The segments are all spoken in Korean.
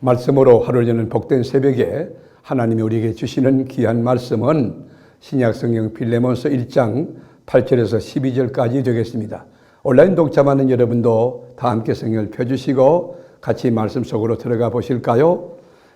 말씀으로 하루를 여는 복된 새벽에 하나님이 우리에게 주시는 귀한 말씀은 신약성경 빌레몬서 1장 8절에서 12절까지 되겠습니다. 온라인 독자많은 여러분도 다 함께 성경을 펴주시고 같이 말씀 속으로 들어가 보실까요?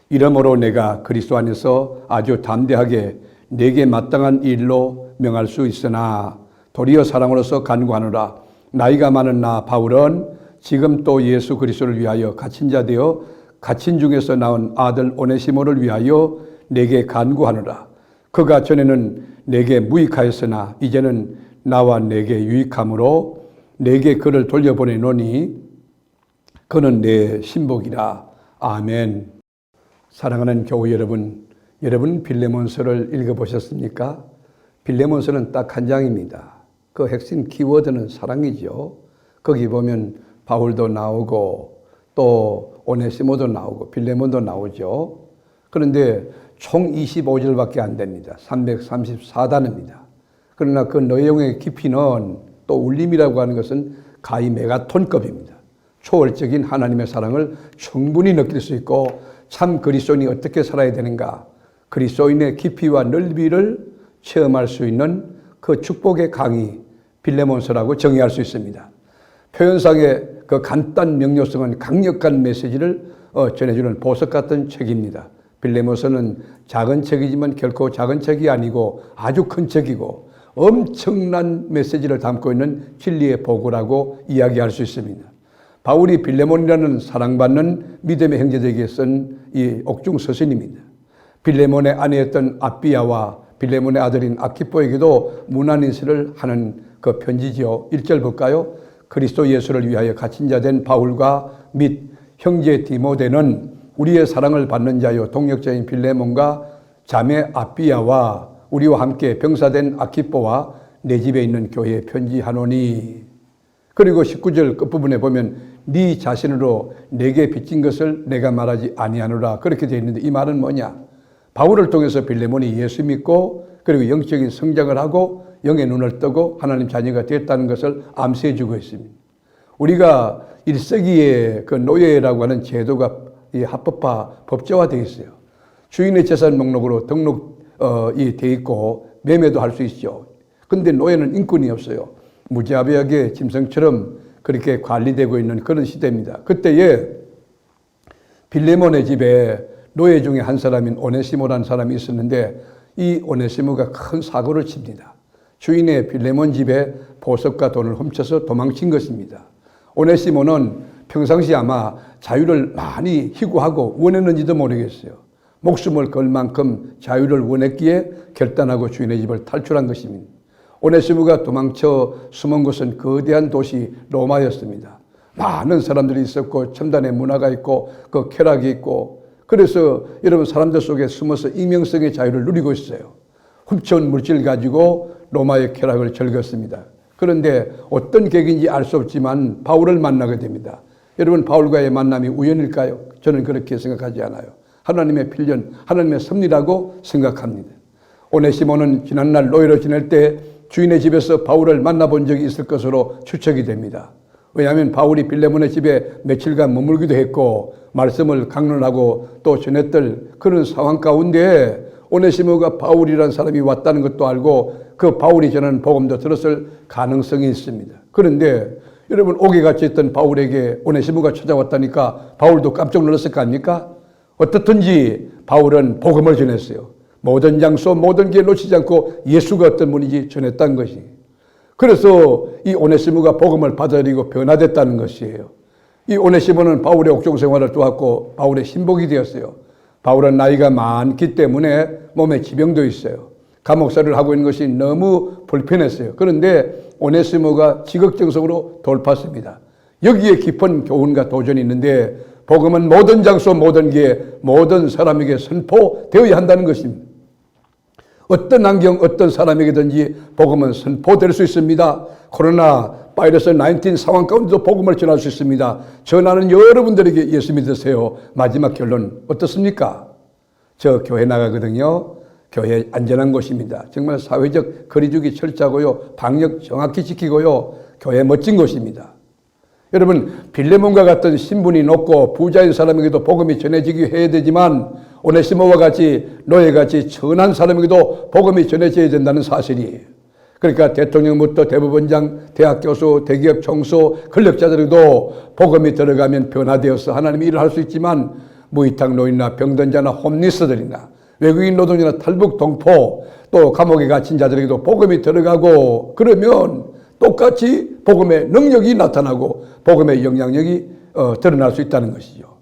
이러므로 내가 그리스도 안에서 아주 담대하게 내게 마땅한 일로 명할 수 있으나 도리어 사랑으로서 간구하노라. 나이가 많은 나 바울은 지금 또 예수 그리스도를 위하여 갇힌 자 되어 갇힌 중에서 나온 아들 오네시모를 위하여 내게 간구하노라. 그가 전에는 내게 무익하였으나 이제는 나와 내게 유익함으로 내게 그를 돌려보내노니 그는 내 신복이라. 아멘. 사랑하는 교우 여러분, 여러분 빌레몬서를 읽어보셨습니까? 빌레몬서는 딱 한 장입니다. 그 핵심 키워드는 사랑이죠. 거기 보면 바울도 나오고 또 오네시모도 나오고 빌레몬도 나오죠. 그런데 총 25절밖에 안 됩니다. 334단어입니다. 그러나 그 내용의 깊이는 또 울림이라고 하는 것은 가히 메가톤급입니다. 초월적인 하나님의 사랑을 충분히 느낄 수 있고 참 그리스도인이 어떻게 살아야 되는가, 그리스도인의 깊이와 넓이를 체험할 수 있는 그 축복의 강의 빌레몬서라고 정의할 수 있습니다. 표현상의 그 간단 명료성은 강력한 메시지를 전해주는 보석 같은 책입니다. 빌레몬서는 작은 책이지만 결코 작은 책이 아니고 아주 큰 책이고 엄청난 메시지를 담고 있는 진리의 보고라고 이야기할 수 있습니다. 바울이 빌레몬이라는 사랑받는 믿음의 형제들에게 쓴 이 옥중 서신입니다. 빌레몬의 아내였던 아비야와 빌레몬의 아들인 아키포에게도 문안인사를 하는 그 편지지요. 1절 볼까요? 그리스도 예수를 위하여 갇힌 자 된 바울과 및 형제 디모데는 우리의 사랑을 받는 자요 동역자인 빌레몬과 자매 아비야와 우리와 함께 병사된 아키포와 내 집에 있는 교회에 편지하노니. 그리고 19절 끝부분에 보면 네 자신으로 내게 빚진 것을 내가 말하지 아니하노라. 그렇게 되어 있는데 이 말은 뭐냐? 바울을 통해서 빌레몬이 예수 믿고 그리고 영적인 성장을 하고 영의 눈을 뜨고 하나님 자녀가 됐다는 것을 암시해 주고 있습니다. 우리가 1세기의 그 노예라고 하는 제도가 합법화, 법제화 되어 있어요. 주인의 재산 목록으로 등록이 되어 있고 매매도 할 수 있죠. 근데 노예는 인권이 없어요. 무자비하게 짐승처럼 그렇게 관리되고 있는 그런 시대입니다. 그때에 빌레몬의 집에 노예 중에 한 사람인 오네시모라는 사람이 있었는데 이 오네시모가 큰 사고를 칩니다. 주인의 빌레몬 집에 보석과 돈을 훔쳐서 도망친 것입니다. 오네시모는 평상시 아마 자유를 많이 희구하고 원했는지도 모르겠어요. 목숨을 걸 만큼 자유를 원했기에 결단하고 주인의 집을 탈출한 것입니다. 오네시모가 도망쳐 숨은 곳은 거대한 도시 로마였습니다. 많은 사람들이 있었고 첨단의 문화가 있고 그 쾌락이 있고 그래서 여러분 사람들 속에 숨어서 익명성의 자유를 누리고 있어요. 훔쳐온 물질 가지고 로마의 쾌락을 즐겼습니다. 그런데 어떤 계기인지 알 수 없지만 바울을 만나게 됩니다. 여러분 바울과의 만남이 우연일까요? 저는 그렇게 생각하지 않아요. 하나님의 필연, 하나님의 섭리라고 생각합니다. 오네시모는 지난날 노예로 지낼 때 주인의 집에서 바울을 만나본 적이 있을 것으로 추측이 됩니다. 왜냐하면 바울이 빌레몬의 집에 며칠간 머물기도 했고 말씀을 강론하고 또 전했던 그런 상황 가운데 오네시모가 바울이라는 사람이 왔다는 것도 알고 그 바울이 전하는 복음도 들었을 가능성이 있습니다. 그런데 여러분 옥에같이 있던 바울에게 오네시모가 찾아왔다니까 바울도 깜짝 놀랐을 거 아닙니까? 어떻든지 바울은 복음을 전했어요. 모든 장소 모든 길 놓치지 않고 예수가 어떤 분인지 전했다는 것이. 그래서 이 오네시모가 복음을 받아들이고 변화됐다는 것이에요. 이 오네시모는 바울의 옥중 생활을 도왔고 바울의 신복이 되었어요. 바울은 나이가 많기 때문에 몸에 지병도 있어요. 감옥살이를 하고 있는 것이 너무 불편했어요. 그런데 오네시모가 지극정성으로 돌봤습니다. 여기에 깊은 교훈과 도전이 있는데 복음은 모든 장소 모든 기회 모든 사람에게 선포되어야 한다는 것입니다. 어떤 환경 어떤 사람에게든지 복음은 선포될 수 있습니다. 코로나 바이러스 19 상황 가운데도 복음을 전할 수 있습니다. 전하는 여러분들에게 예수 믿으세요. 마지막 결론 어떻습니까? 저 교회 나가거든요. 교회 안전한 곳입니다. 정말 사회적 거리두기 철저하고요. 방역 정확히 지키고요. 교회 멋진 곳입니다. 여러분, 빌레몬과 같은 신분이 높고 부자인 사람에게도 복음이 전해지게 해야 되지만 오네시모와 같이 노예같이 천한 사람에게도 복음이 전해져야 된다는 사실이에요. 그러니까 대통령부터 대법원장, 대학 교수, 대기업 총수, 권력자들에게도 복음이 들어가면 변화되어서 하나님이 일을 할 수 있지만 무이탁 노인이나 병든 자나 홈리스들이나 외국인 노동자나 탈북 동포 또 감옥에 갇힌 자들에게도 복음이 들어가고 그러면 똑같이 복음의 능력이 나타나고 복음의 영향력이 드러날 수 있다는 것이죠.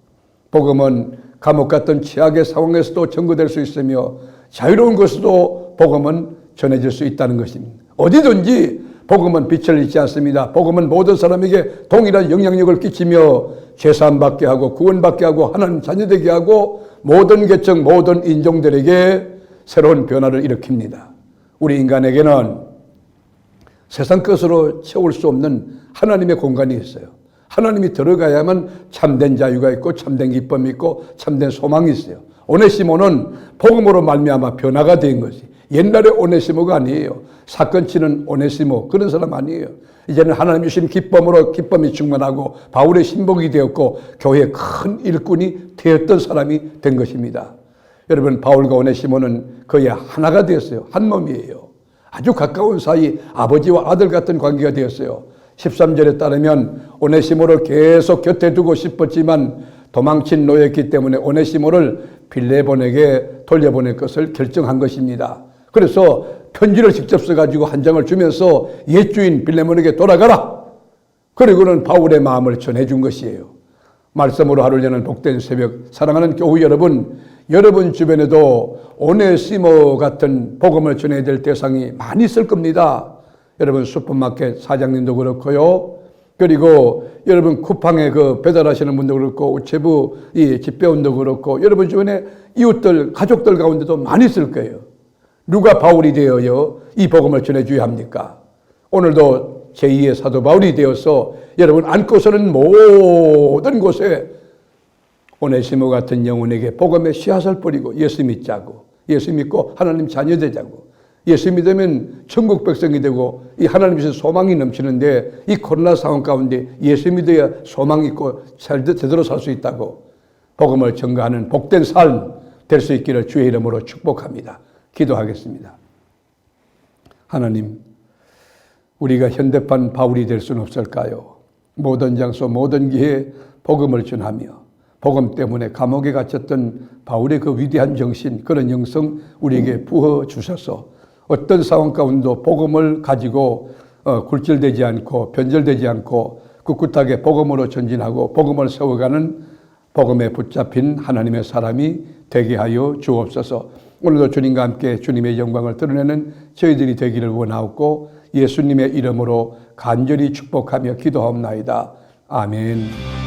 복음은 감옥 같은 최악의 상황에서도 전거될 수 있으며 자유로운 것으로 복음은 전해질 수 있다는 것입니다. 어디든지 복음은 빛을 잃지 않습니다. 복음은 모든 사람에게 동일한 영향력을 끼치며 죄사함받게 하고 구원받게 하고 하나님 자녀되게 하고 모든 계층 모든 인종들에게 새로운 변화를 일으킵니다. 우리 인간에게는 세상 것으로 채울 수 없는 하나님의 공간이 있어요. 하나님이 들어가야만 참된 자유가 있고 참된 기쁨이 있고 참된 소망이 있어요. 오네시모는 복음으로 말미암아 변화가 된 것이 옛날에 오네시모가 아니에요. 사건 치는 오네시모 그런 사람 아니에요. 이제는 하나님 주신 기쁨으로 기쁨이 충만하고 바울의 신복이 되었고 교회의 큰 일꾼이 되었던 사람이 된 것입니다. 여러분, 바울과 오네시모는 거의 하나가 되었어요. 한 몸이에요. 아주 가까운 사이 아버지와 아들 같은 관계가 되었어요. 13절에 따르면 오네시모를 계속 곁에 두고 싶었지만 도망친 노예였기 때문에 오네시모를 빌레몬에게 돌려보낼 것을 결정한 것입니다. 그래서 편지를 직접 써가지고 한 장을 주면서 옛 주인 빌레몬에게 돌아가라. 그리고는 바울의 마음을 전해준 것이에요. 말씀으로 하루를 여는 복된 새벽, 사랑하는 교우 여러분, 여러분 주변에도 오네시모 같은 복음을 전해야 될 대상이 많이 있을 겁니다. 여러분 슈퍼마켓 사장님도 그렇고요. 그리고 여러분 쿠팡에 그 배달하시는 분도 그렇고 우체부 이 집배원도 그렇고 여러분 주변에 이웃들 가족들 가운데도 많이 있을 거예요. 누가 바울이 되어요 이 복음을 전해줘야 합니까? 오늘도 제2의 사도 바울이 되어서 여러분 안고서는 모든 곳에 오네시모 같은 영혼에게 복음의 씨앗을 뿌리고 예수 믿자고, 예수 믿고 하나님 자녀 되자고, 예수 믿으면 천국 백성이 되고 이 하나님 주신 소망이 넘치는데 이 코로나 상황 가운데 예수 믿어야 소망이 있고 제대로 살 수 있다고 복음을 전가하는 복된 삶 될 수 있기를 주의 이름으로 축복합니다. 기도하겠습니다. 하나님, 우리가 현대판 바울이 될 수는 없을까요? 모든 장소 모든 기회에 복음을 전하며 복음 때문에 감옥에 갇혔던 바울의 그 위대한 정신, 그런 영성 우리에게 부어주셔서 어떤 상황 가운데도 복음을 가지고 굴절되지 않고 변절되지 않고 꿋꿋하게 복음으로 전진하고 복음을 세워가는 복음에 붙잡힌 하나님의 사람이 되게 하여 주옵소서. 오늘도 주님과 함께 주님의 영광을 드러내는 저희들이 되기를 원하옵고 예수님의 이름으로 간절히 축복하며 기도하옵나이다. 아멘.